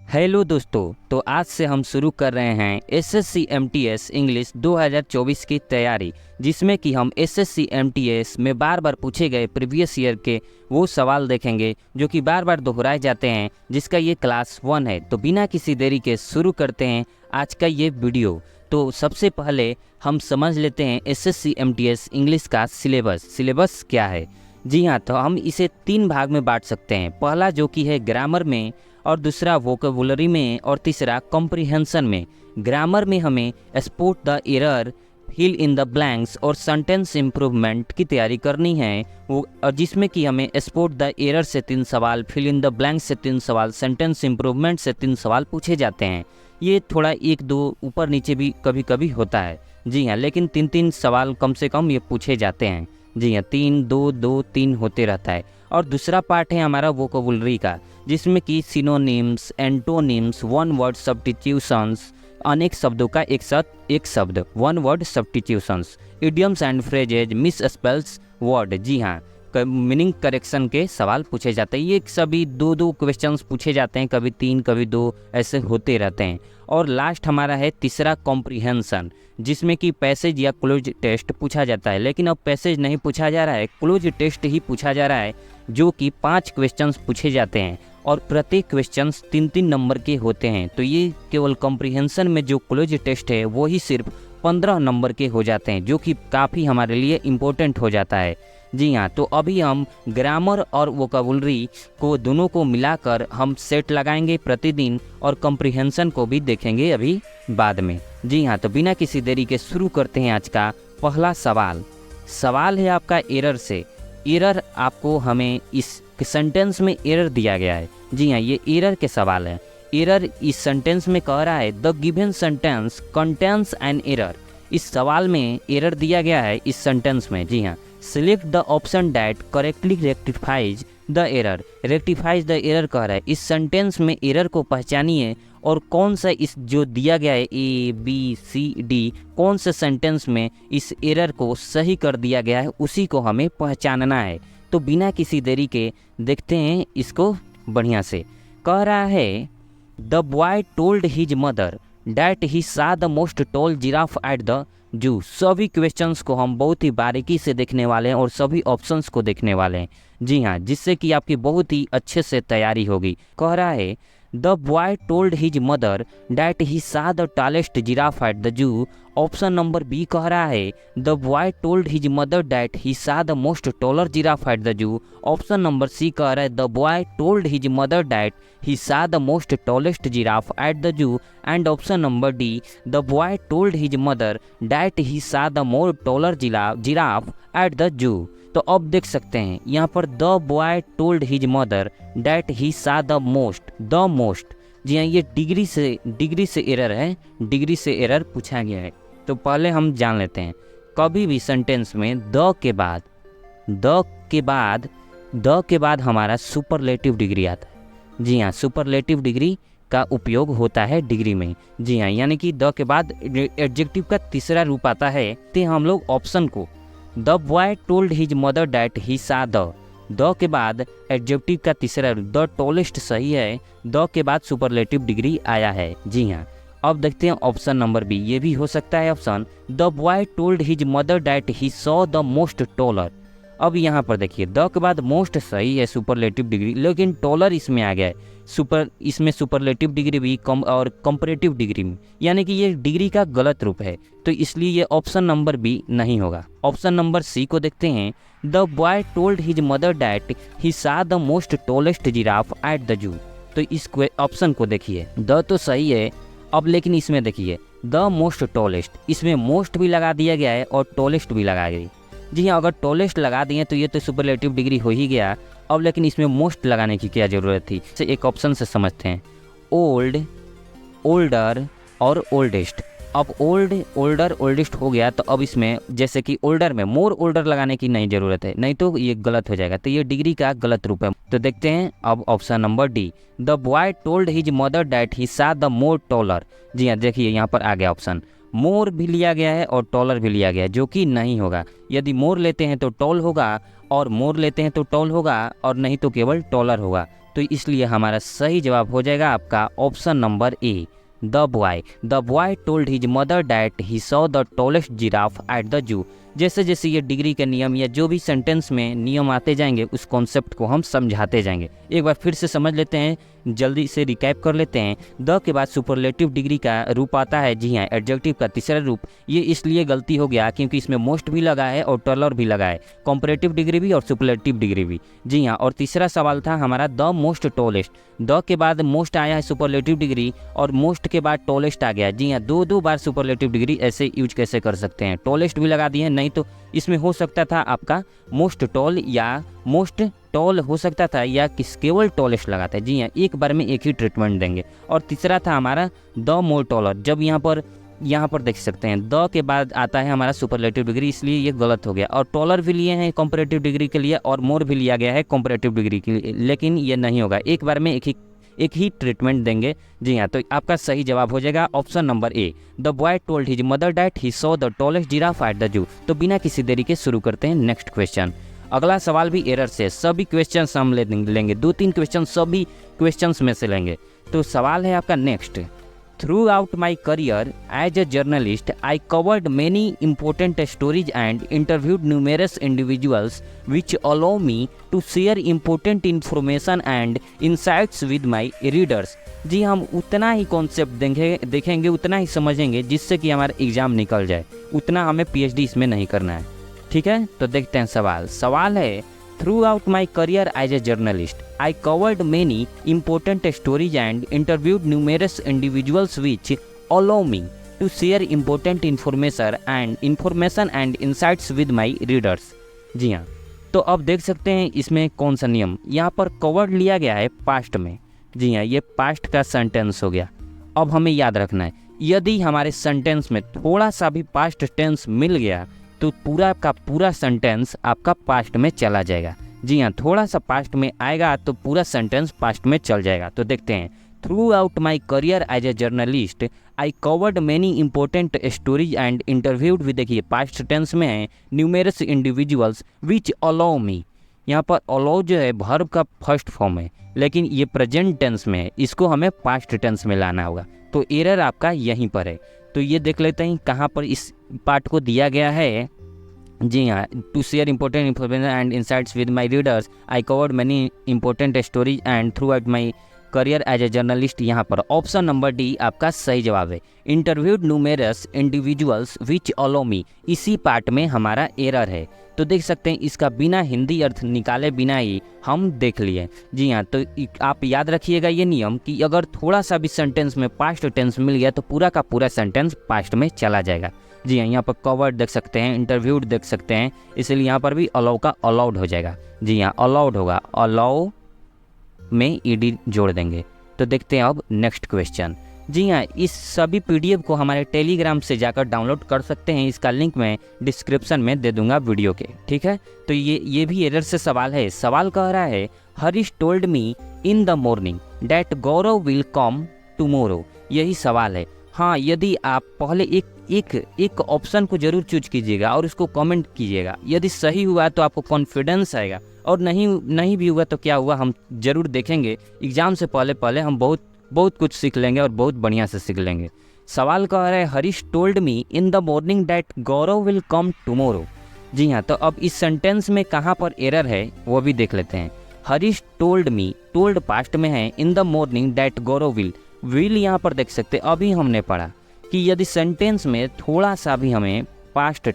Hello दोस्तों, तो आज से हम शुरू कर रहे हैं एसएससी एमटीएस इंग्लिश 2024 की तैयारी, जिसमें कि हम एसएससी एमटीएस में बार बार पूछे गए प्रीवियस ईयर के वो सवाल देखेंगे जो कि बार बार दोहराए जाते हैं, जिसका ये क्लास 1 है। तो बिना किसी देरी के शुरू करते हैं आज का ये वीडियो। तो सबसे पहले हम समझ लेते हैं एसएससी एमटीएस इंग्लिश का सिलेबस क्या है। जी हाँ, तो हम इसे 3 भाग में बांट सकते हैं। पहला जो कि है ग्रामर में, और दूसरा वोकेबुलरी में, और तीसरा कॉम्प्रिहेंशन में। ग्रामर में हमें spot the error, fill in the blanks और सेंटेंस इम्प्रूवमेंट की तैयारी करनी है, वो और जिसमें कि हमें स्पॉट द एरर से 3 सवाल, फिल इन द ब्लैंक्स से 3 सवाल, सेंटेंस इम्प्रूवमेंट से 3 सवाल पूछे जाते हैं। ये थोड़ा 1-2 ऊपर नीचे भी कभी कभी होता है। जी हाँ, लेकिन 3-3 सवाल कम से कम ये पूछे जाते हैं। जी हाँ, 3-2-2-3 होते रहता है। और दूसरा पार्ट है हमारा वोकेबुलरी का, जिसमें कि synonyms, antonyms, one word substitutions, अनेक शब्दों का एक साथ एक शब्द, one word substitutions, idioms and phrases, misspells word. जी हाँ, मीनिंग करेक्शन के सवाल पूछे जाते हैं। ये सभी 2-2 क्वेश्चंस पूछे जाते हैं, कभी 3 कभी 2 ऐसे होते रहते हैं। और लास्ट हमारा है तीसरा कॉम्प्रिहेंशन, जिसमें कि पैसेज या क्लोज टेस्ट पूछा जाता है। लेकिन अब पैसेज नहीं पूछा जा रहा है, क्लोज टेस्ट ही पूछा जा रहा है, जो कि 5 क्वेश्चंस पूछे जाते हैं और प्रत्येक क्वेश्चंस 3-3 नंबर के होते हैं। तो ये केवल कॉम्प्रिहेंशन में जो क्लोज टेस्ट है वो ही सिर्फ 15 नंबर के हो जाते हैं, जो कि काफ़ी हमारे लिए इम्पोर्टेंट हो जाता है। जी हाँ, तो अभी हम ग्रामर और वोकेबुलरी को दोनों को मिलाकर हम सेट लगाएंगे प्रतिदिन, और कॉम्प्रिहेंशन को भी देखेंगे अभी बाद में। जी हाँ, तो बिना किसी देरी के शुरू करते हैं आज का पहला सवाल है आपका एरर से। एरर आपको हमें इस सेंटेंस में एरर दिया गया है। जी हाँ, ये एरर के सवाल है। एरर इस सेंटेंस में कह रहा है the given sentence contains an error. इस सवाल में एरर दिया गया है इस सेंटेंस में। जी हाँ, select the option that correctly rectifies the error. Rectifies the error कह रहा है इस सेंटेंस में एरर को पहचानिए, और कौन सा इस जो दिया गया है ABCD, कौन से सेंटेंस में इस एरर को सही कर दिया गया है, उसी को हमें पहचानना है। तो बिना किसी देरी के देखते हैं इसको बढ़िया से। कह रहा है the boy told his mother that he saw the most tall giraffe at the zoo. सभी क्वेश्चंस को हम बहुत ही बारीकी से देखने वाले हैं और सभी ऑप्शंस को देखने वाले हैं। जी हाँ, जिससे कि आपकी बहुत ही अच्छे से तैयारी होगी। कह रहा है the boy told his mother that he saw the tallest giraffe at the zoo. Option number B कह रहा है the boy told his mother that he saw the most taller giraffe at the zoo. Option number C कह रहा है the boy told his mother that he saw the most tallest giraffe at the zoo. And option number D the boy told his mother that he saw the more taller giraffe at the zoo. तो अब देख सकते हैं यहाँ पर the boy told his mother that he saw the most. जी हाँ, ये degree से एरर है, डिग्री से एरर पूछा गया है। तो पहले हम जान लेते हैं, कभी भी सेंटेंस में द के बाद हमारा सुपरलेटिव डिग्री आता है। जी हाँ, सुपरलेटिव डिग्री का उपयोग होता है डिग्री में। जी हाँ, यानी कि द के बाद एडजेक्टिव का तीसरा रूप आता है। तो हम लोग ऑप्शन को the boy told his mother that he saw the के बाद एडजेक्टिव का तीसरा रूप द टॉलेस्ट सही है, द के बाद सुपरलेटिव डिग्री आया है। जी हाँ, अब देखते हैं ऑप्शन नंबर बी, ये भी हो सकता है option the boy told his mother that he saw the most taller. अब यहाँ पर देखिए द के बाद मोस्ट सही है सुपरलेटिव डिग्री, लेकिन टॉलर इसमें आ गया है। इसमें सुपरलेटिव डिग्री भी कम और कंपैरेटिव डिग्री में, यानी कि ये डिग्री का गलत रूप है। तो इसलिए ये ऑप्शन नंबर बी नहीं होगा। ऑप्शन नंबर सी को देखते हैं the boy told his mother that he saw the most tallest giraffe at the zoo. तो इस ऑप्शन को देखिए, द तो सही है अब, लेकिन इसमें देखिए द मोस्ट टॉलेस्ट, इसमें मोस्ट भी लगा दिया गया है और टॉलेस्ट भी लगा गई। जी हाँ, अगर टॉलेस्ट लगा दिए तो ये तो सुपरलेटिव डिग्री हो ही गया। अब लेकिन इसमें मोस्ट लगाने की क्या ज़रूरत थी, से एक ऑप्शन से समझते हैं, ओल्ड, ओल्डर और ओल्डेस्ट। अब ओल्डर ओल्डेस्ट हो गया, तो अब इसमें जैसे कि ओल्डर में मोर ओल्डर लगाने की नहीं ज़रूरत है, नहीं तो ये गलत हो जाएगा। तो ये डिग्री का गलत रूप है। तो देखते हैं अब option number D, the boy told his mother that he saw the more taller. जी हाँ, देखिए यहाँ पर आ गया ऑप्शन, मोर भी लिया गया है और टॉलर भी लिया गया है, जो कि नहीं होगा। यदि मोर लेते हैं तो टॉल होगा, और मोर लेते हैं तो टॉल होगा, और नहीं तो केवल टॉलर होगा। तो इसलिए हमारा सही जवाब हो जाएगा आपका option number A, the boy told his mother that he saw the tallest giraffe at the जू। जैसे जैसे ये डिग्री के नियम या जो भी सेंटेंस में नियम आते जाएंगे उस कॉन्सेप्ट को हम समझाते जाएंगे। एक बार फिर से समझ लेते हैं, जल्दी से रिकैप कर लेते हैं। द के बाद सुपरलेटिव डिग्री का रूप आता है, जी हाँ एडजेक्टिव का तीसरा रूप। ये इसलिए गलती हो गया क्योंकि इसमें मोस्ट भी लगा है और टॉलर भी लगा है, कंपैरेटिव डिग्री भी और सुपरलेटिव डिग्री भी। जी हाँ, और तीसरा सवाल था हमारा द मोस्ट टॉलेस्ट। द के बाद मोस्ट आया है सुपरलेटिव डिग्री और मोस्ट के बाद टॉलेस्ट आ गया। जी हाँ, दो बार सुपरलेटिव डिग्री ऐसे यूज कैसे कर सकते हैं, टॉलेस्ट भी लगा दिए, नहीं तो इसमें हो सकता था आपका मोस्ट टॉल या मोस्ट टॉल हो सकता था या केवल टॉलेस्ट लगाता है। जी हाँ, एक बार में एक ही ट्रीटमेंट देंगे। और तीसरा था हमारा द मोर टॉलर। जब यहाँ पर देख सकते हैं द के बाद आता है हमारा सुपरलेटिव डिग्री, इसलिए ये गलत हो गया। और टॉलर भी लिए हैं कंपैरेटिव डिग्री के लिए और मोर भी लिया गया है कंपैरेटिव डिग्री के लिए, लेकिन ये नहीं होगा, एक बार में एक ही ट्रीटमेंट देंगे। जी हाँ, तो आपका सही जवाब हो जाएगा option number A, the boy told his mother that he saw the tallest giraffe at the zoo. तो बिना किसी देरी के शुरू करते हैं नेक्स्ट क्वेश्चन। अगला सवाल भी एरर से, सभी क्वेश्चन हम लेंगे, 2-3 क्वेश्चन सभी क्वेश्चन में से लेंगे। तो सवाल है आपका next, Throughout my career as a journalist, I covered many important stories and interviewed numerous individuals which allow me to share important information and insights with my readers। जी, हम उतना ही कॉन्सेप्ट देखेंगे, उतना ही समझेंगे जिससे कि हमारा एग्ज़ाम निकल जाए, उतना हमें PhD इसमें नहीं करना है। ठीक है, तो देखते हैं सवाल है Throughout my career as a journalist, I covered many important stories and interviewed numerous individuals which allow me to share important information and insights with my readers। जी हाँ, तो अब देख सकते हैं इसमें कौन सा नियम, यहाँ पर covered लिया गया है पास्ट में। जी हाँ, ये पास्ट का सेंटेंस हो गया। अब हमें याद रखना है, यदि हमारे सेंटेंस में थोड़ा सा भी पास्ट टेंस मिल गया तो पूरा का पूरा सेंटेंस आपका पास्ट में चला जाएगा। जी हाँ, थोड़ा सा पास्ट में आएगा तो पूरा सेंटेंस पास्ट में चल जाएगा। तो देखते हैं, throughout my career as a journalist I covered many important stories and interviewed भी, देखिए पास्ट टेंस में है, numerous individuals which allow me. यहाँ पर अलाउ जो है वर्ब का फर्स्ट फॉर्म है, लेकिन ये प्रेजेंट टेंस में है, इसको हमें पास्ट टेंस में लाना होगा। तो एरर आपका यहीं पर है। तो ये देख लेते हैं कहाँ पर इस पार्ट को दिया गया है। जी हाँ, to share important information and insights with my readers I covered many important stories and throughout my career as a journalist. यहाँ पर ऑप्शन नंबर डी आपका सही जवाब है, interviewed numerous individuals which allow me. इसी part में हमारा error है। तो देख सकते हैं इसका बिना हिंदी अर्थ निकाले बिना ही हम देख लिए। जी हाँ, तो आप याद रखिएगा ये नियम कि अगर थोड़ा सा भी सेंटेंस में पास्ट टेंस मिल गया तो पूरा का पूरा सेंटेंस पास्ट में चला जाएगा। जी हाँ, यहाँ पर कवर्ड देख सकते हैं, इंटरव्यूड देख सकते हैं, इसलिए यहाँ पर भी अलाउ का अलाउड हो जाएगा। जी हाँ, अलाउड होगा, अलाउ में ईडी जोड़ देंगे। तो देखते हैं अब नेक्स्ट क्वेश्चन। जी हाँ, इस सभी PDF को हमारे टेलीग्राम से जाकर डाउनलोड कर सकते हैं, इसका लिंक मैं डिस्क्रिप्शन में दे दूंगा वीडियो के। ठीक है, तो ये भी एरर से सवाल है। सवाल कह रहा है, Harish told me in the morning that Gaurav will come tomorrow. यही सवाल है। हाँ, यदि आप पहले एक ऑप्शन को जरूर चूज कीजिएगा और उसको कमेंट कीजिएगा। यदि सही हुआ तो आपको कॉन्फिडेंस आएगा, और नहीं भी हुआ तो क्या हुआ हम जरूर देखेंगे। एग्जाम से पहले हम बहुत कुछ सीख लेंगे और बहुत बढ़िया से सीख लेंगे। सवाल कह रहा है, Harish told me in the morning that Gaurav will come tomorrow. जी हाँ, तो अब इस सेंटेंस में कहाँ पर एरर है वो भी देख लेते हैं। हरीश टोल्ड मी, टोल्ड पास्ट में है, इन the morning that Gaurav will यहाँ पर देख सकते, अभी हमने पढ़ा कि यदि सेंटेंस में थोड़ा सा भी हमें पास्ट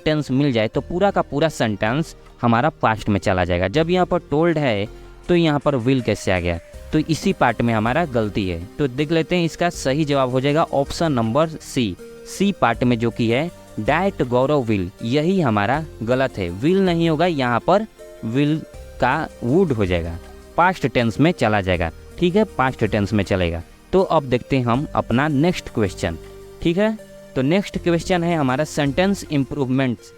टेंस मिल जाए तो पूरा का पूरा सेंटेंस हमारा पास्ट में चला जाएगा। जब यहाँ पर टोल्ड है तो यहाँ पर विल कैसे आ गया, तो इसी पार्ट में हमारा गलती है। तो देख लेते हैं, इसका सही जवाब हो जाएगा ऑप्शन नंबर सी पार्ट में जो कि है डैट गौरव विल, यही हमारा गलत है। विल नहीं होगा, यहाँ पर विल का वुड हो जाएगा, पास्ट टेंस में चला जाएगा। ठीक है, पास्ट टेंस में चलेगा। तो अब देखते हैं हम अपना नेक्स्ट क्वेश्चन। ठीक है, तो नेक्स्ट क्वेश्चन है हमारा सेंटेंस इम्प्रूवमेंट्स।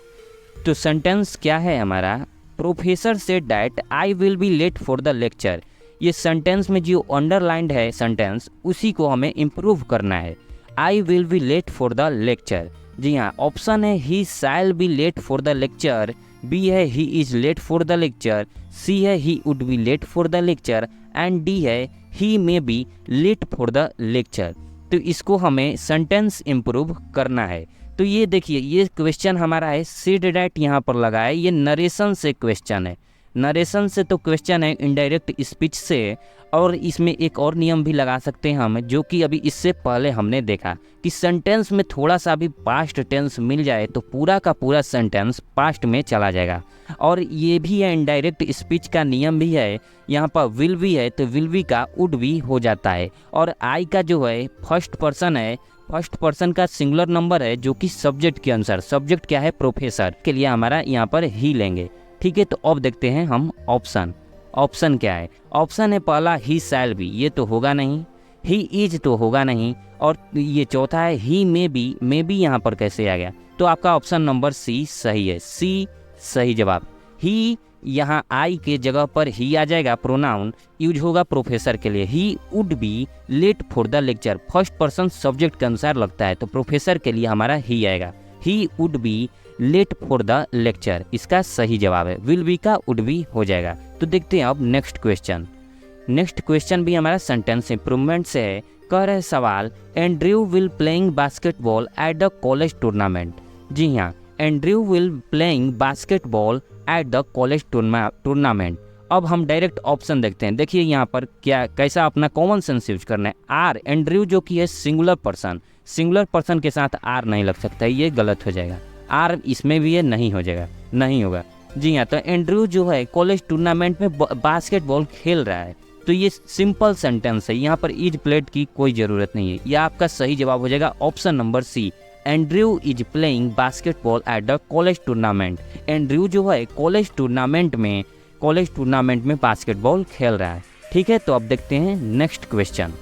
तो सेंटेंस क्या है हमारा, प्रोफेसर से that I will be late for the lecture. ये सेंटेंस में जो अंडरलाइंड है सेंटेंस, उसी को हमें इम्प्रूव करना है। I will be late for the lecture. जी हाँ, ऑप्शन है he shall be late for the lecture, B है he is late for the lecture, C है he would be late for the lecture and D है he may be late for the lecture. तो इसको हमें sentence improve करना है। तो ये देखिए, ये क्वेश्चन हमारा है सेड डैट यहाँ पर लगा है, ये नरेशन से क्वेश्चन है। नरेशन से तो क्वेश्चन है इनडायरेक्ट स्पीच से। और इसमें एक और नियम भी लगा सकते हैं हम, जो कि अभी इससे पहले हमने देखा कि सेंटेंस में थोड़ा सा भी पास्ट टेंस मिल जाए तो पूरा का पूरा सेंटेंस पास्ट में चला जाएगा। और ये भी है इनडायरेक्ट स्पीच का नियम भी है, यहाँ पर विल भी है तो विल भी का वुड भी हो जाता है। और आई का जो है फर्स्ट पर्सन है, फर्स्ट पर्सन का सिंगुलर नंबर है जो कि सब्जेक्ट के अनुसार, सब्जेक्ट क्या है प्रोफेसर के लिए हमारा यहाँ पर ही लेंगे। ठीक है, तो अब देखते हैं हम ऑप्शन। ऑप्शन क्या है? ऑप्शन है पहला ही शैल बी, ये तो होगा नहीं। ही इज तो होगा नहीं। और ये चौथा है ही मे बी यहाँ पर कैसे आ गया? तो आपका ऑप्शन नंबर सी सही है, सी सही जवाब। ही यहाँ आई के जगह पर ही आ जाएगा, प्रोनाउन यूज होगा प्रोफेसर के लिए। He would be late for the lecture, first person subject के अनुसार लगता है तो प्रोफेसर के लिए हमारा ही आएगा। He would be late for the lecture इसका सही जवाब है। विल बी का वुड बी हो जाएगा। तो देखते हैं अब नेक्स्ट क्वेश्चन। नेक्स्ट क्वेश्चन भी हमारा सेंटेंस इंप्रूवमेंट से है। कह रहे सवाल, Andrew will playing basketball at the college tournament. जी हाँ, Andrew will playing basketball at the college tournament. अब हम डायरेक्ट ऑप्शन देखते हैं। देखिए यहाँ पर क्या कैसा अपना कॉमन सेंस यूज करना है। आर, एंड्रयू जो कि है सिंगुलर पर्सन, सिंगुलर पर्सन के साथ आर नहीं लग सकता, ये गलत हो जाएगा। आर इसमें भी ये नहीं हो जाएगा, नहीं होगा। जी हाँ, तो एंड्रयू जो है कॉलेज टूर्नामेंट में बास्केटबॉल खेल रहा है, तो ये सिंपल सेंटेंस है, यहाँ पर इज प्लेड की कोई ज़रूरत नहीं है। यह आपका सही जवाब हो जाएगा option number C, Andrew is playing basketball at the college tournament. Andrew जो है कॉलेज टूर्नामेंट में बास्केटबॉल खेल रहा है। ठीक है, तो अब देखते हैं नेक्स्ट क्वेश्चन।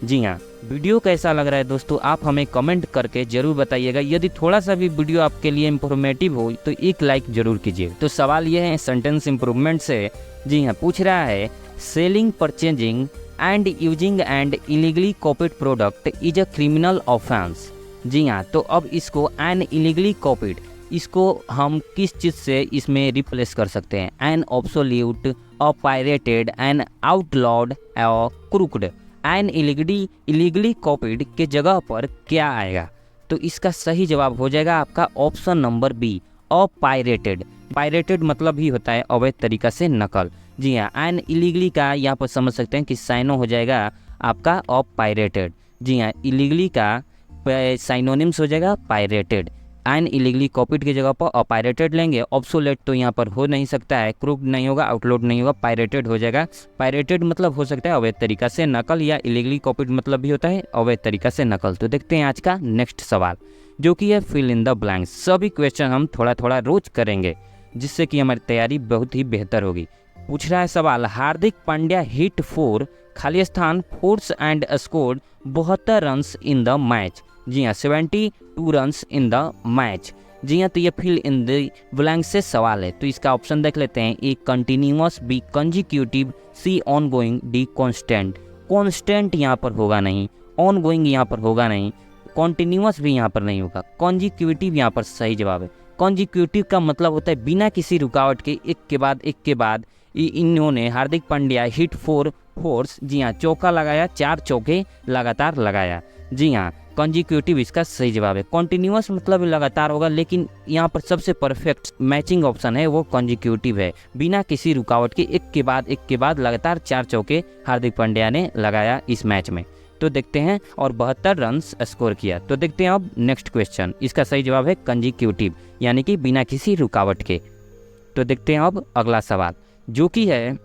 जी हाँ, वीडियो कैसा लग रहा है दोस्तों, आप हमें कमेंट करके जरूर बताइएगा। यदि थोड़ा सा भी वीडियो आपके लिए इंफॉर्मेटिव हो तो एक लाइक जरूर कीजिए। तो सवाल ये है सेंटेंस इंप्रूवमेंट से। जी हाँ, पूछ रहा है selling, purchasing and using and illegally copied product is a criminal offence. जी हाँ, तो अब इसको एन इलीगली कॉपीड, इसको हम किस चीज़ से इसमें रिप्लेस कर सकते हैं? एन ऑब्सोल्यूट, अ पायरेटेड, एन आउटलॉड, अ क्रूक्ड। एन इलीगली कॉपीड के जगह पर क्या आएगा? तो इसका सही जवाब हो जाएगा आपका ऑप्शन नंबर बी, अ पायरेटेड। पायरेटेड मतलब ही होता है अवैध तरीका से नकल। जी हाँ, एन इलीगली का यहाँ पर समझ सकते हैं कि साइनो हो जाएगा आपका अ पायरेटेड। जी हाँ, इलीगली का साइनोनिम्स हो जाएगा पायरेटेड। एन इलीगली कॉपीड की जगह पर अपायरेटेड लेंगे। ऑब्सोलेट तो यहाँ पर हो नहीं सकता है, क्रूक्ड नहीं होगा, आउटलोड नहीं होगा, पायरेटेड हो जाएगा। पायरेटेड मतलब हो सकता है अवैध तरीका से नकल, या इलीगली कॉपीड मतलब भी होता है अवैध तरीका से नकल। तो देखते हैं आज का नेक्स्ट सवाल, जो कि है फिल इन द ब्लैंक्स। सभी क्वेश्चन हम थोड़ा थोड़ा रोज करेंगे, जिससे कि हमारी तैयारी बहुत ही बेहतर होगी। पूछ रहा है सवाल, हार्दिक पांड्या हिट 4 खाली स्थान fours and scored 72 runs in the match. जी हाँ, 72 रन्स इन द मैच। जी हाँ, तो ये फिल इन द ब्लैंक से सवाल है। तो इसका ऑप्शन देख लेते हैं। A continuous, B consecutive, C ongoing, D constant. Constant यहाँ पर होगा नहीं, ऑन गोइंग यहाँ पर होगा नहीं, कॉन्टिन्यूअस भी यहाँ पर नहीं होगा, कंजिक्यूटिव यहाँ पर सही जवाब है। कंजिक्यूटिव का मतलब होता है बिना किसी रुकावट के एक के बाद इन्होंने हार्दिक पांड्या हिट 4 फोर्स, जी हाँ, चौका लगाया, 4 चौके लगातार लगाया। जी हाँ, कंजिक्यूटिव इसका सही जवाब है। कॉन्टिन्यूअस मतलब लगातार होगा, लेकिन यहाँ पर सबसे परफेक्ट मैचिंग ऑप्शन है वो कंजिक्यूटिव है। बिना किसी रुकावट के एक के बाद लगातार 4 चौके हार्दिक पांड्या ने लगाया इस मैच में। तो देखते हैं, और 72 रन्स स्कोर किया। तो देखते हैं अब नेक्स्ट क्वेश्चन। इसका सही जवाब है कंजिक्यूटिव, यानी कि बिना किसी रुकावट के। तो देखते हैं अब अगला सवाल, जो कि है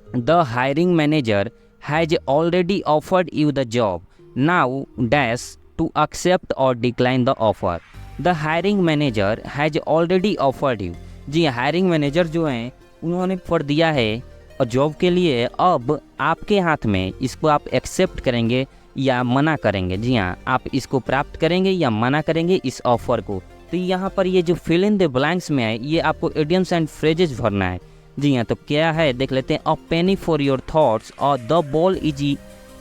the hiring manager has already offered you the job, now dash to accept or decline the offer. The hiring manager has already offered you. जी, हायरिंग मैनेजर जो हैं उन्होंने ऑफर दिया है और जॉब के लिए, अब आपके हाथ में इसको आप एक्सेप्ट करेंगे या मना करेंगे। जी हाँ, आप इसको प्राप्त करेंगे या मना करेंगे इस ऑफर को। तो यहाँ पर ये जो फिल इन द ब्लैंक्स में है, ये आपको इडियम्स एंड फ्रेजेस भरना है। जी हाँ, तो क्या है देख लेते हैं। A penny for your thoughts, और the ball is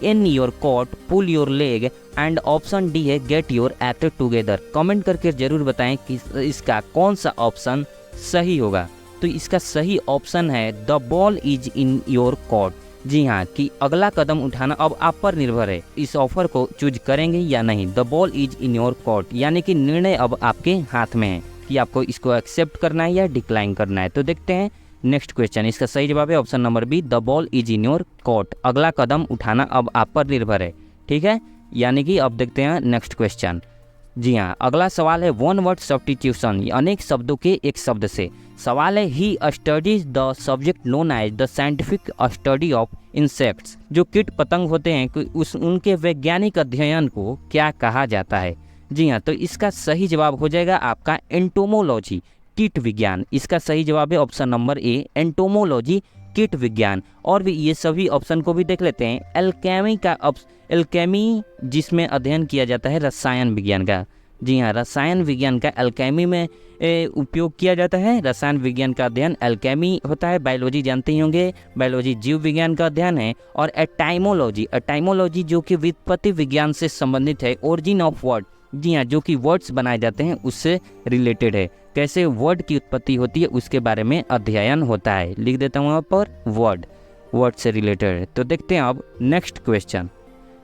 in your court, pull your leg, and option D है get your act together. Comment करके जरूर बताएं कि इसका कौन सा ऑप्शन सही होगा। तो इसका सही ऑप्शन है the ball is in your court. जी हाँ, कि अगला कदम उठाना अब आप पर निर्भर है, इस ऑफर को चूज करेंगे या नहीं। The ball is in your court यानी कि निर्णय अब आपके हाथ में है कि आपको इसको एक्सेप्ट करना है या डिक्लाइन करना है। तो देखते हैं नेक्स्ट क्वेश्चन। इसका सही जवाब है option number B, the ball is in your court. अगला कदम उठाना अब आप पर निर्भर है, ठीक है। यानी कि अब देखते हैं नेक्स्ट क्वेश्चन। जी हाँ, अगला सवाल है वन वर्ड सब्स्टिट्यूशन, अनेक शब्दों के एक शब्द से। सवाल है he studies the subject known as the scientific study of insects. जो कीट पतंग होते हैं उनके वैज्ञानिक अध्ययन को क्या कहा जाता है। जी हाँ, तो इसका सही जवाब हो जाएगा आपका एंटोमोलॉजी, कीट विज्ञान। इसका सही जवाब है ऑप्शन नंबर ए, एंटोमोलॉजी, कीट विज्ञान। और भी ये सभी ऑप्शन को भी देख लेते हैं। एल्केमी जिसमें अध्ययन किया जाता है रसायन विज्ञान का। जी हाँ, रसायन विज्ञान का एल्केमी में उपयोग किया जाता है। रसायन विज्ञान का अध्ययन एल्केमी होता है। बायोलॉजी जानते ही होंगे, बायोलॉजी जीव विज्ञान का अध्ययन है। और एटाइमोलॉजी जो कि व्युत्पत्ति विज्ञान से संबंधित है। ओरिजिन ऑफ वर्ड, जी हाँ, जो कि वर्ड्स बनाए जाते हैं उससे रिलेटेड है। कैसे वर्ड की उत्पत्ति होती है उसके बारे में अध्ययन होता है। लिख देता हूँ यहाँ पर वर्ड से रिलेटेड है। तो देखते हैं अब नेक्स्ट क्वेश्चन।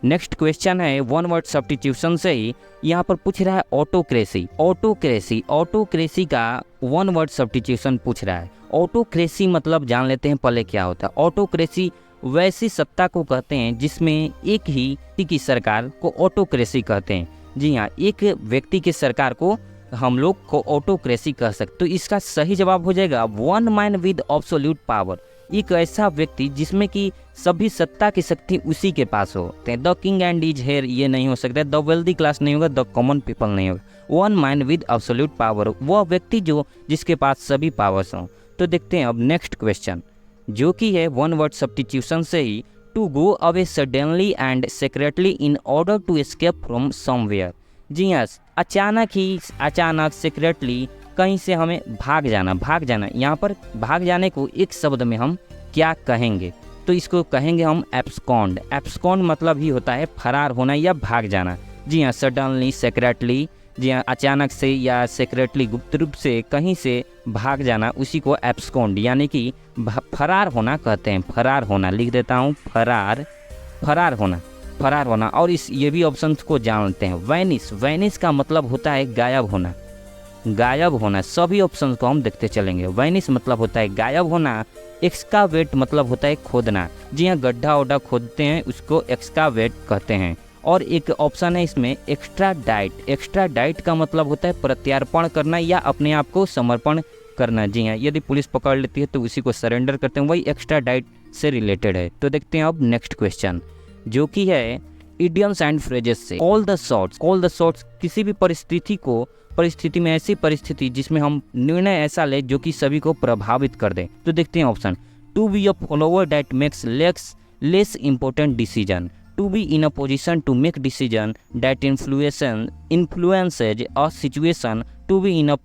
नेक्स्ट क्वेश्चन है वन वर्ड सब्स्टिट्यूशन से ही यहाँ पर पूछ रहा है ऑटोक्रेसी का वन वर्ड सब्स्टिट्यूशन पूछ रहा है। ऑटोक्रेसी मतलब जान लेते हैं पहले क्या होता है। ऑटोक्रेसी वैसी सत्ता को कहते हैं जिसमें एक ही की सरकार को ऑटोक्रेसी कहते हैं। जी हाँ, एक व्यक्ति की सरकार को हम लोग को ऑटोक्रेसी कह सकते। तो इसका सही जवाब हो जाएगा one man with absolute power, एक ऐसा व्यक्ति जिसमें कि सभी सत्ता की शक्ति उसी के पास हो। The king and is here ये नहीं हो सकता, द वेल्दी क्लास नहीं होगा, द कॉमन पीपल नहीं होगा। One man with absolute power, वह व्यक्ति जिसके पास सभी पावर्स हों। तो देखते हैं अब नेक्स्ट क्वेश्चन, जो कि है वन वर्ड सब्स्टिट्यूशन से ही to go away suddenly and secretly in order to escape from somewhere. जी हाँ, अचानक सीक्रेटली कहीं से हमें भाग जाना। यहाँ पर भाग जाने को एक शब्द में हम क्या कहेंगे? तो इसको कहेंगे हम एब्सकॉन्ड। एब्सकॉन्ड मतलब ही होता है फरार होना या भाग जाना। जी हाँ, सडनली, सीक्रेटली, जी हाँ, अचानक से या सीक्रेटली गुप्त रूप से कहीं से भाग जाना, उसी को एब्सकॉन्ड यानी कि फरार होना कहते हैं। फरार होना लिख देता हूँ, फरार होना। और ये भी ऑप्शंस को जानते हैं। वैनिश का मतलब होता है गायब होना। सभी ऑप्शंस को हम देखते चलेंगे। वैनिश मतलब होता है गायब होना। एक्सकावेट मतलब होता है खोदना। जी हाँ, गड्ढा वड्ढा खोदते हैं उसको एक्सकावेट कहते हैं। और एक ऑप्शन है इसमें एक्स्ट्राडाइट का मतलब होता है प्रत्यार्पण करना या अपने आप को समर्पण करना। जी हाँ, यदि पुलिस पकड़ लेती है तो उसी को सरेंडर करते हैं, वही एक्स्ट्राडाइट से रिलेटेड है। तो देखते हैं अब नेक्स्ट क्वेश्चन, जो कि है इडियम्स एंड फ्रेजेस से। कॉल द शॉट्स किसी भी परिस्थिति में ऐसी परिस्थिति जिसमें हम निर्णय ऐसा ले जो कि सभी को प्रभावित कर दे। तो देखते हैं option, to be a follower that makes less important decision, to be in a position to make decision that influences a situation, to be in a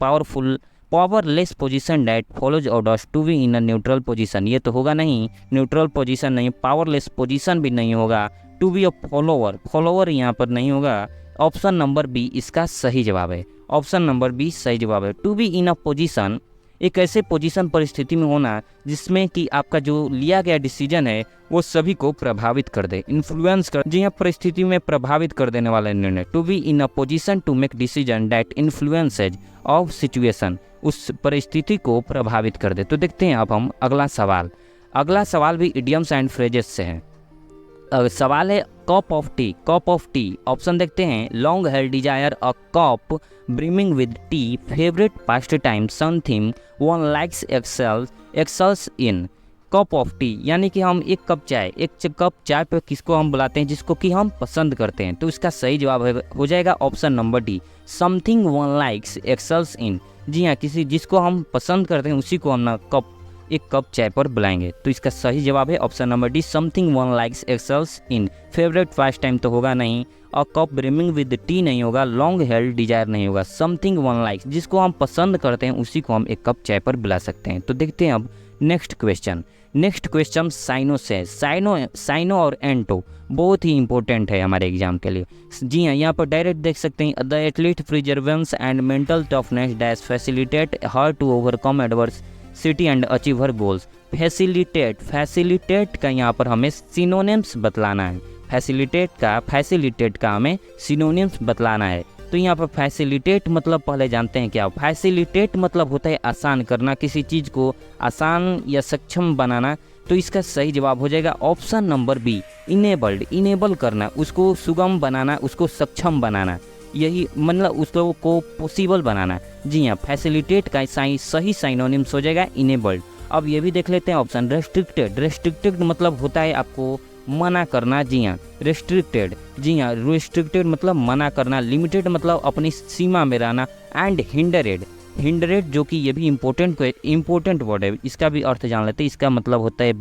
powerless position that follows orders, to be in a neutral position. ये तो होगा नहीं, neutral position नहीं, powerless position भी नहीं होगा, to be a follower यहाँ पर नहीं होगा। ऑप्शन नंबर बी इसका सही जवाब है। ऑप्शन नंबर बी सही जवाब है। To be in a position, एक ऐसे पोजीशन परिस्थिति में होना जिसमें कि आपका जो लिया गया डिसीजन है वो सभी को प्रभावित कर दे, इन्फ्लुएंस कर, जी हाँ, परिस्थिति में प्रभावित कर देने वाला निर्णय। To be in a position to make decision that influences of situation, उस परिस्थिति को प्रभावित कर दे। तो देखते हैं अब हम अगला सवाल भी इडियम्स एंड फ्रेजेस से है। सवाल है कप ऑफ टी। ऑप्शन देखते हैं, long held desire, a cup brimming with tea, favourite pastime, something one likes excels in. Cup of tea यानी कि हम एक कप चाय पे किसको हम बुलाते हैं, जिसको कि हम पसंद करते हैं। तो इसका सही जवाब हो जाएगा option number D, something one likes excels in. जी हाँ, किसी जिसको हम पसंद करते हैं उसी को हम एक कप चाय पर बुलाएंगे। तो इसका सही जवाब है option number D, something one likes excels in. Favourite first time तो होगा नहीं, और कप ब्रिमिंग विद टी नहीं होगा, लॉन्ग हेल्ड डिजायर नहीं होगा, समथिंग वन लाइक्स, जिसको हम पसंद करते हैं उसी को हम एक कप चाय पर बुला सकते हैं। तो देखते हैं अब नेक्स्ट क्वेश्चन साइनो से। साइनो और एंटो बहुत ही इंपॉर्टेंट है हमारे एग्जाम के लिए। जी हाँ, यहाँ पर डायरेक्ट देख सकते हैं, the athlete perseverance and mental toughness dash facilitate her to overcome adversity and achieve her goals. Facilitate का यहाँ पर हमें सिनोनिम्स बतलाना है। फैसिलिटेट का हमें सिनोनिम्स बतलाना है। तो यहाँ पर फैसिलिटेट मतलब पहले जानते हैं क्या। फैसिलिटेट मतलब होता है आसान करना, किसी चीज़ को आसान या सक्षम बनाना। तो इसका सही जवाब हो जाएगा option number B, enabled. Enable करना, उसको सुगम बनाना, उसको सक्षम बनाना, यही मतलब उसको पॉसिबल बनाना। जी हाँ, फैसिलिटेट का सही साइनोनिम्स हो जाएगा इनेबल्ड। अब ये भी देख लेते हैं ऑप्शन रेस्ट्रिक्टेड मतलब होता है आपको मना करना। जी हाँ, रेस्ट्रिक्टेड मतलब मना करना। लिमिटेड मतलब अपनी सीमा में रहना। एंड हिंडरेड जो कि ये भी इम्पोर्टेंट वर्ड है, इसका भी अर्थ जान लेते हैं। इसका मतलब होता है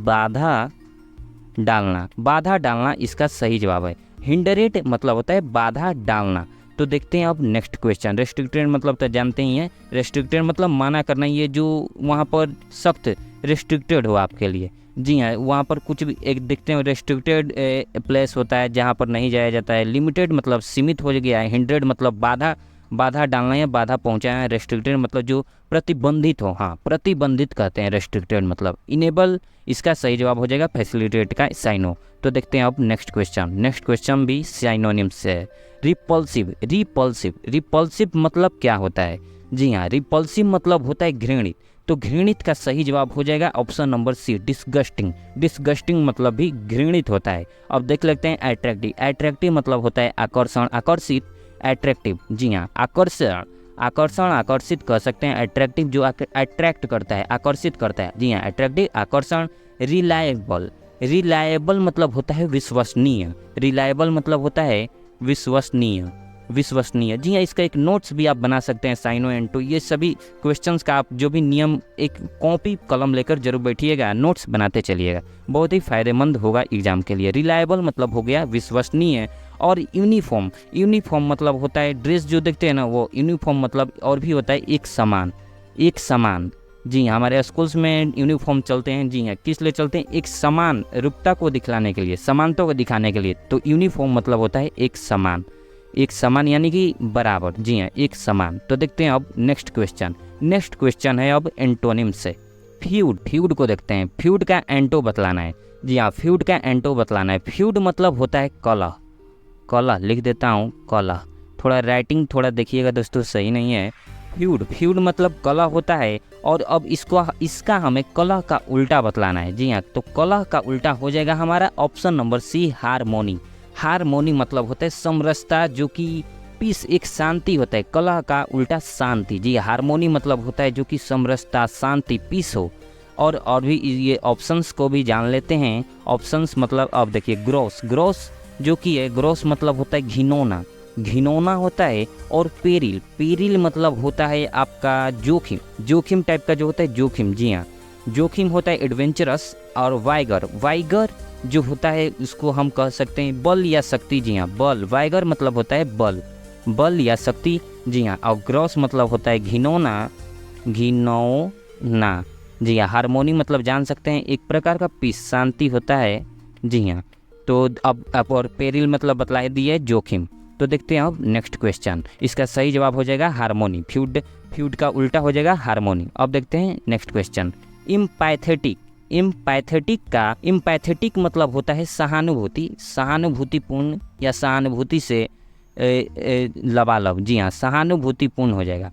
बाधा डालना इसका सही जवाब है। हिंडरेड मतलब होता है बाधा डालना। तो देखते हैं अब नेक्स्ट क्वेश्चन। रेस्ट्रिक्टेड मतलब तो जानते ही हैं, रेस्ट्रिक्टेड मतलब माना करना, ये जो वहाँ पर सख्त रेस्ट्रिक्टेड हो आपके लिए। जी हाँ, वहाँ पर कुछ भी एक देखते हैं रेस्ट्रिक्टेड प्लेस होता है जहाँ पर नहीं जाया जाता है। लिमिटेड मतलब सीमित हो गया है। हिंड्रेड मतलब बाधा डालना या बाधा पहुँचाना है। रेस्ट्रिक्टेड मतलब जो प्रतिबंधित हो, हाँ प्रतिबंधित कहते हैं रेस्ट्रिक्टेड मतलब। इनेबल इसका सही जवाब हो जाएगा फैसिलिटेट का साइनो। तो देखते हैं अब नेक्स्ट क्वेश्चन भी साइनोनिम्स से है। रिपल्सिव मतलब क्या होता है। जी हाँ, रिपल्सिव मतलब होता है घृणित। तो घृणित का सही जवाब हो जाएगा ऑप्शन नंबर सी, डिस्गस्टिंग मतलब भी घृणित होता है। अब देख लेते हैं एट्रैक्टिव मतलब होता है आकर्षण, आकर्षित, एट्रैक्टिव। जी हाँ, आकर्षित कर सकते हैं। एट्रैक्टिव जो अट्रैक्ट करता है, आकर्षित करता है। जी हाँ, एट्रैक्टिव आकर्षण। रिलायबल मतलब होता है विश्वसनीय। विश्वसनीय। जी हाँ, इसका एक नोट्स भी आप बना सकते हैं साइनो एंड टू। ये सभी क्वेश्चंस का आप जो भी नियम एक कॉपी कलम लेकर जरूर बैठिएगा, नोट्स बनाते चलिएगा, बहुत ही फायदेमंद होगा एग्जाम के लिए। रिलायबल मतलब हो गया विश्वसनीय। और यूनिफॉर्म मतलब होता है ड्रेस जो देखते हैं ना, वो यूनिफॉर्म मतलब और भी होता है एक समान। जी हाँ, हमारे स्कूल्स में यूनिफॉर्म चलते हैं। जी हाँ, किस लिए चलते हैं, एक समान रूपता को दिखलाने के लिए, समानता को दिखाने के लिए। तो यूनिफॉर्म मतलब होता है एक समान यानी कि बराबर। जी हाँ, एक समान। तो देखते हैं अब नेक्स्ट क्वेश्चन है अब एंटोनिम से। फ्यूड को देखते हैं। फ्यूड का एंटो बतलाना है। जी हाँ, फ्यूड का एंटो बतलाना है। फ्यूड मतलब होता है कलह लिख देता हूँ, कलह। थोड़ा राइटिंग थोड़ा देखिएगा दोस्तों, सही नहीं है। फ्यूड मतलब कलह होता है। और अब इसका हमें कलह का उल्टा बतलाना है। जी हाँ, तो कलह का उल्टा हो जाएगा हमारा ऑप्शन नंबर सी, हारमोनी मतलब होता है समरसता, जो कि पीस, एक शांति होता है। कलह का उल्टा शांति। जी, हारमोनी मतलब होता है जो कि समरसता, शांति, पीस हो। और भी ये ऑप्शंस को भी जान लेते हैं। ऑप्शंस मतलब अब देखिए, ग्रोस जो कि है, ग्रोस मतलब होता है घिनौना होता है। और पेरिल मतलब होता है आपका जोखिम टाइप का जो होता है, जोखिम। जी हाँ, जोखिम होता है एडवेंचरस। और वाइगर जो होता है उसको हम कह सकते हैं बल या शक्ति। जी हाँ, वाइगर मतलब होता है बल या शक्ति। जी हाँ, और ग्रॉस मतलब होता है घिनौना। जी हाँ, हारमोनी मतलब जान सकते हैं एक प्रकार का पीस, शांति होता है। जी हाँ, तो अब और पेरिल मतलब बतला दिए जोखिम। तो देखते हैं अब नेक्स्ट क्वेश्चन। इसका सही जवाब हो जाएगा हारमोनी। फ्यूड का उल्टा हो जाएगा हारमोनी। अब देखते हैं नेक्स्ट क्वेश्चन। इम्पैथेटिक मतलब होता है सहानुभूतिपूर्ण या सहानुभूति से लबालब। जी हाँ, सहानुभूतिपूर्ण हो जाएगा,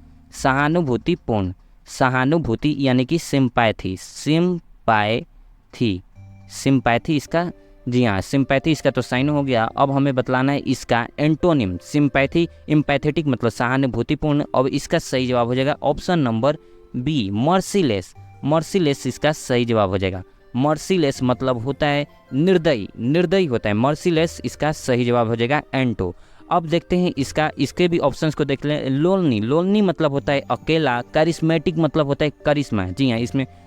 सहानुभूति यानी कि सिंपैथी इसका। जी हाँ, सिंपैथी इसका तो साइन हो गया। अब हमें बतलाना है इसका एंटोनिम। इम्पैथेटिक मतलब सहानुभूतिपूर्ण। और इसका सही जवाब हो जाएगा ऑप्शन नंबर बी, मर्सीलेस इसका सही जवाब हो जाएगा। मर्सीलेस मतलब होता है निर्दयी होता है। मर्सीलेस इसका सही जवाब हो जाएगा एंटो। अब देखते हैं इसके भी ऑप्शंस को देख लें। लोनली मतलब होता है अकेला। करिश्मेटिक मतलब होता है करिश्मा। जी हाँ,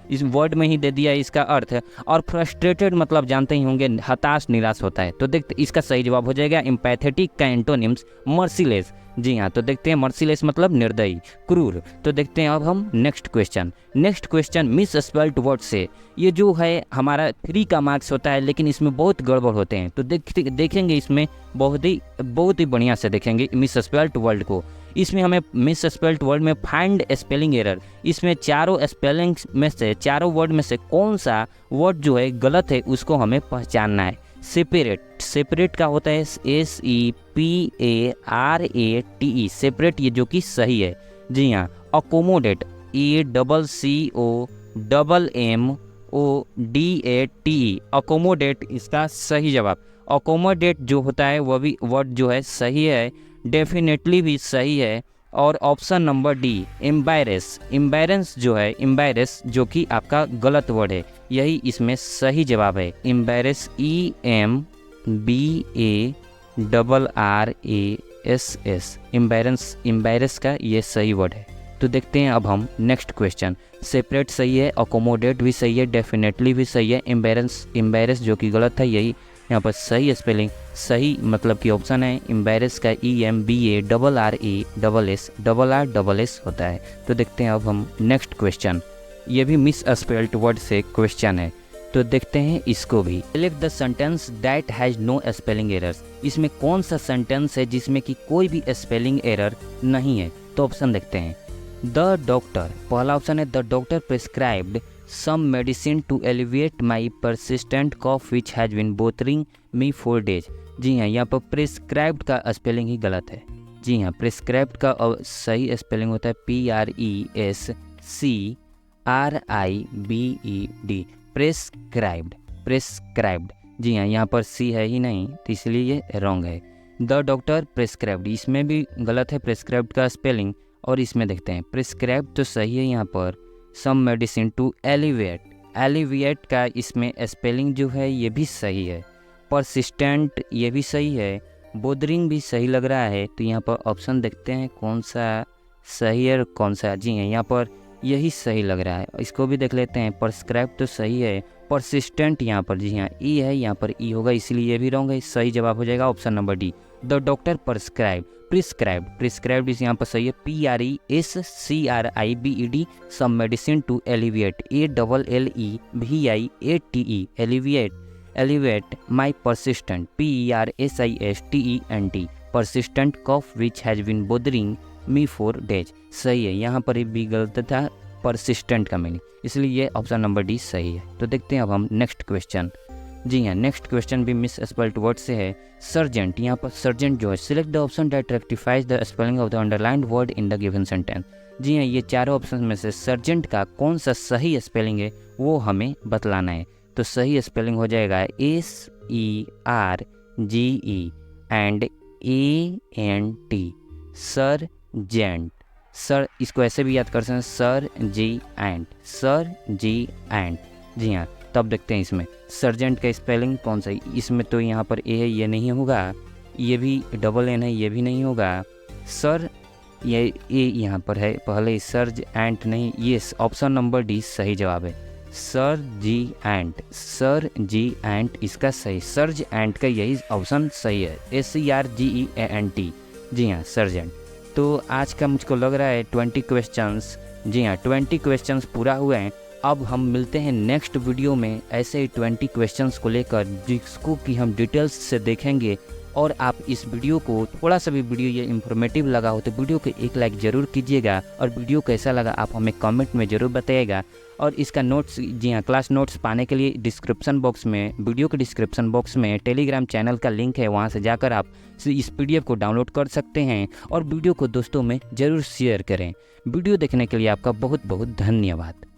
इस वर्ड में ही दे दिया इसका अर्थ। और फ्रस्ट्रेटेड मतलब जानते ही होंगे, हताश, निराश होता है। तो देखते इसका सही जवाब हो जाएगा एम्पैथेटिक का एंटोनिम्स मर्सीलेस। जी हाँ, तो देखते हैं मर्सीलेस मतलब निर्दयी, क्रूर। तो देखते हैं अब हम next question miss spelled word से। ये जो है हमारा 3 का मार्क्स होता है, लेकिन इसमें बहुत गड़बड़ होते हैं। तो देखेंगे इसमें बहुत ही बढ़िया से देखेंगे मिस स्पेल्ड वर्ड को। इसमें हमें मिस स्पेल्ड वर्ड में फाइंड स्पेलिंग एरर, इसमें चारों स्पेलिंग में से, चारों वर्ड में से कौन सा वर्ड जो है गलत है उसको हमें पहचानना है। सेपरेट, सेपरेट का होता है SEPARATE, सेपरेट, ये जो कि सही है। जी हाँ। अकोमोडेट, ACCOMMODATE, अकोमोडेट इसका सही जवाब। अकोमोडेट जो होता है वह भी वर्ड जो है सही है, डेफिनेटली भी सही है। और ऑप्शन नंबर डी एम्बैरेस, एम्बैरेंस जो है, एम्बैरेस जो कि आपका गलत वर्ड है, यही इसमें सही जवाब है। एम्बैरेस EMBARRASS, एम्बैरेंस, एम्बैरेस का ये सही वर्ड है। तो देखते हैं अब हम नेक्स्ट क्वेश्चन। सेपरेट सही है, अकोमोडेट भी सही है, डेफिनेटली भी सही है, एम्बैरेंस, एम्बैरेस जो कि गलत है, यही यहाँ पर सही स्पेलिंग, सही मतलब कि ऑप्शन है एम्बैरेस का EMBARRASS होता है। तो देखते हैं अब हम नेक्स्ट क्वेश्चन। ये भी मिस स्पेल्ड वर्ड से क्वेश्चन है, तो देखते हैं इसको भी। Select the sentence that has no spelling errors, इसमें कौन सा सेंटेंस है जिसमें कि कोई भी स्पेलिंग एरर नहीं है। तो ऑप्शन देखते हैं। द डॉक्टर, पहला ऑप्शन है the doctor prescribed some medicine to alleviate my persistent cough which has been bothering me for days। जी हाँ, यहाँ पर प्रिस्क्राइब्ड का स्पेलिंग ही गलत है। जी हाँ, प्रिस्क्राइब्ड का सही स्पेलिंग होता है PRESCRIBED, प्रिस्क्राइब्ड, प्रिस्क्राइब्ड। जी हाँ, यहाँ पर सी है ही नहीं, तो इसलिए ये रॉन्ग है। द डॉक्टर प्रिस्क्राइब्ड, इसमें भी गलत है प्रिस्क्राइब्ड का स्पेलिंग। और इसमें देखते हैं प्रिस्क्राइब्ड तो सही है यहाँ पर। Some medicine to alleviate, alleviate का इसमें स्पेलिंग जो है ये भी सही है। परसिस्टेंट ये भी सही है, बोदरिंग भी सही लग रहा है। तो यहाँ पर ऑप्शन देखते हैं कौन सा सही है और कौन सा। जी हाँ, यहाँ पर यही सही लग रहा है, इसको भी देख लेते हैं। प्रिस्क्राइब तो सही है, परसिस्टेंट यहाँ पर जी हाँ ई है, यहाँ पर ई होगा, इसलिए ये भी रॉन्ग है। सही जवाब हो जाएगा option number D, the doctor prescribe, prescribe, prescribed इस यहाँ पर सही है PRESCRIBED, some medicine to alleviate, ALLEVIATE, alleviate, elevate my persistent, PERSISTENT, persistent cough which has been bothering me for days. सही है, यहाँ पर भी गलत था परसिस्टेंट का मीनिंग, इसलिए ये ऑप्शन नंबर डी सही है। तो देखते हैं अब हम नेक्स्ट क्वेश्चन। जी हाँ, नेक्स्ट क्वेश्चन भी मिस स्पेल्ड वर्ड से है। सर्जेंट, यहाँ पर सर्जेंट जो है, select the option that rectifies the spelling of the underlined word in the given sentence. जी हाँ, ये चारों ऑप्शन में से सर्जेंट का कौन सा सही स्पेलिंग है वो हमें बतलाना है। तो सही स्पेलिंग हो जाएगा SERGE and ANT, sergeant. Sir, इसको ऐसे भी याद कर सकते हैं, sir G and, sir G and. जी हाँ, तब देखते हैं इसमें सर्जेंट का स्पेलिंग कौन सा है। इसमें तो यहाँ पर ए है, ये नहीं होगा, ये भी डबल एन है, ये भी नहीं होगा। सर, ये ए यहाँ पर है पहले, सर्ज एंट नहीं, ये ऑप्शन नंबर डी सही जवाब है, सर जी एंट, सर जी एंट इसका सही, सर्ज एंट का यही ऑप्शन सही है, SERGEANT। जी हाँ, सर्जेंट। तो आज का मुझको लग रहा है 20 क्वेश्चंस, जी हाँ 20 क्वेश्चंस पूरा हुए हैं। अब हम मिलते हैं नेक्स्ट वीडियो में ऐसे ही 20 क्वेश्चंस को लेकर, जिसको कि हम डिटेल्स से देखेंगे। और आप इस वीडियो को, थोड़ा सा भी वीडियो ये इन्फॉर्मेटिव लगा हो तो वीडियो को एक लाइक ज़रूर कीजिएगा, और वीडियो कैसा लगा आप हमें कमेंट में ज़रूर बताइएगा। और इसका नोट्स, जी हाँ, क्लास नोट्स पाने के लिए डिस्क्रिप्शन बॉक्स में, वीडियो के डिस्क्रिप्शन बॉक्स में टेलीग्राम चैनल का लिंक है, वहाँ से जाकर आप इस PDF को डाउनलोड कर सकते हैं। और वीडियो को दोस्तों में ज़रूर शेयर करें। वीडियो देखने के लिए आपका बहुत बहुत धन्यवाद।